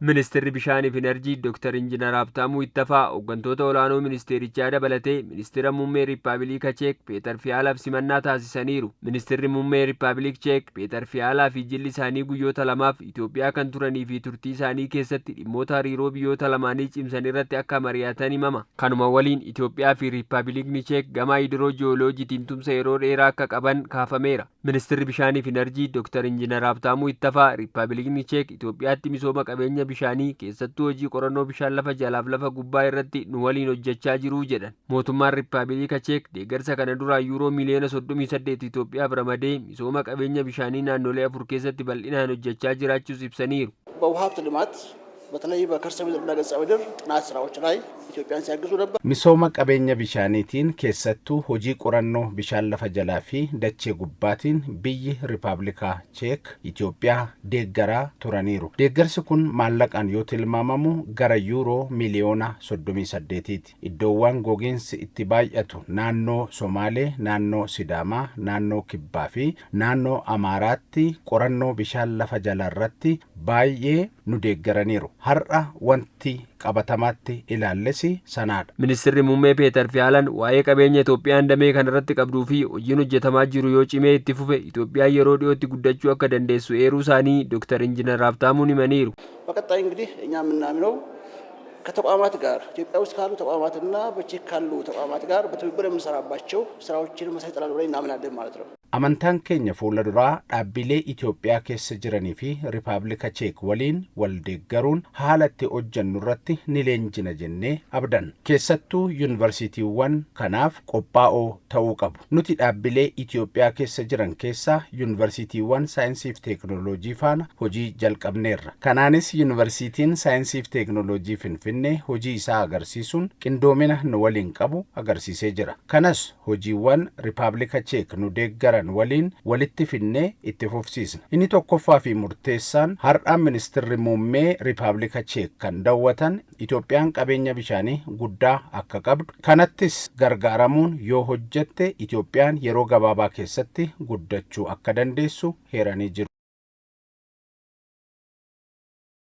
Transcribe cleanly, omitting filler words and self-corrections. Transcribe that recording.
Ministeerri Bishaaniif Enerjii Dr. Injiinar Habtaamuu Ittafaa hooggantoota olaanoo ministeerichaa dabalatee ministeera muummee Riippaabilika Cheek Peeter Fiyaalaaf simannaa taasisaniiru. Ministeerri muummee Riippaabilik Cheek Peeter Fiyaalaa fi jilli isaanii guyyoota lamaaf Itoophiyaa kan turanii fi turtii isaanii keessatti dhimmoota hariiroo biyyoota lamaanii cimsan irratti akka mari'atan himama. Kanuma waliin Itoophiyaa fi Riippaabilikni Cheek gama hidroojiyooloojiitiin tumsa yeroo dheeraa akka qaban kaafameera. Ministeerri Bishaaniif Enerjii Dr. Injiinar Habtaamuu Ittafaa Riippaabilikni Cheek Itoophiyaatti misooma qabeenya bishaanii keessattuu hojii qorannoo bishaan lafa jalaaf lafa gubbaa irratti nu waliin hojjechaa jiru jedhan. Mootummaan Riippaabilika Cheek deeggarsa kana duraa yuuroo miliyoona 38 Itoophiyaaf ramadee misooma qabeenya bishaanii naannolee 4 keessatti bal'inaan hojjechaa jiraachuus ibsaniiru. በተለይ በከርሰ ምድርና ገጸ ምድር ጥናት ስራዎች ላይ ኢትዮጵያን ሲያግዙ ነበር። ሚሶማ ቀበኛ ቢሻኒቲን ኬሰቱ ሆጂ ቆራኖ ቢሻን ለፈ ጀላፊ ደቼ ጉባቲን ብይ ሪፐብሊካ ቼክ ኢትዮጵያ ደገራ ቱራኒሩ ደገርስ ኩን ማለቃን ዮትልማማሙ ገረ ዩሮ ሚሊዮና 38 ኢዶዋን ጎጊንስ ኢትባያቱ ናኖ ሶማሌ ናኖ ሲዳማ ናኖ ኪባፊ ናኖ አማራቲ ቆራኖ ቢሻን ለፈ ጀላራቲ ባዬ ኑ ደገራኒሩ har'a wanti qabatamaatti ilaalesi sanaadha. Ministeerri muummee Peeter Fiyaalaan waa'ee qabeenya Itoophiyaan damee kanarratti qabduu fi hojiin hojjetamaa jiru yoo cimee itti fufe Itoophiyaan yeroo dhiyootti guddachuu akka dandeessu eeruu isaanii Dr. Injiinar Habtaamuun himaniiru. በቀጣይ እንግዲህ እኛ የምናምነው ከተቋማት ጋር ኢትዮጵያ ውስጥ ካሉ ተቋማትና በቼክ ካሉ ተቋማት ጋር በትብብር የምንሰራባቸው ስራዎችን መስራት ይጠላሉ ብለን እናምናለን ማለት ነው። amantaan keenya fuula duraa dhaabbilee Itoophiyaa keessa jiranii fi Riippaabilika Cheek waliin wal deeggaruun haala itti hojjennu irratti ni leenjina jennee abdan. Keessattuu yuunivarsiitiiwwan kanaaf qophaa'oo ta'uu qabu. Nuti dhaabbilee Itoophiyaa keessa jiran keessaa yuunivarsiitiiwwan saayinsii fi teekinooloojii faana hojii jalqabneerra. Kanaanis yuunivarsiitiin saayinsii fi teekinooloojii Finfinnee hojii isaa agarsiisuun qindoomina nu waliin qabu agarsiisee jira. Kanas hojiiwwan Riippaabilika Cheek nu deeggaran waliin walitti finnee itti fufsiisna. Inni tokkoffaa fi murteessaan har'a ministeerri muummee Riippaabilika Cheek kan daawwatan Itoophiyaan qabeenya bishaanii guddaa akka qabdu kanattis gargaaramuun yoo hojjette Itoophiyaan yeroo gabaabaa keessatti guddachuu akka dandeessu heeranii jiru.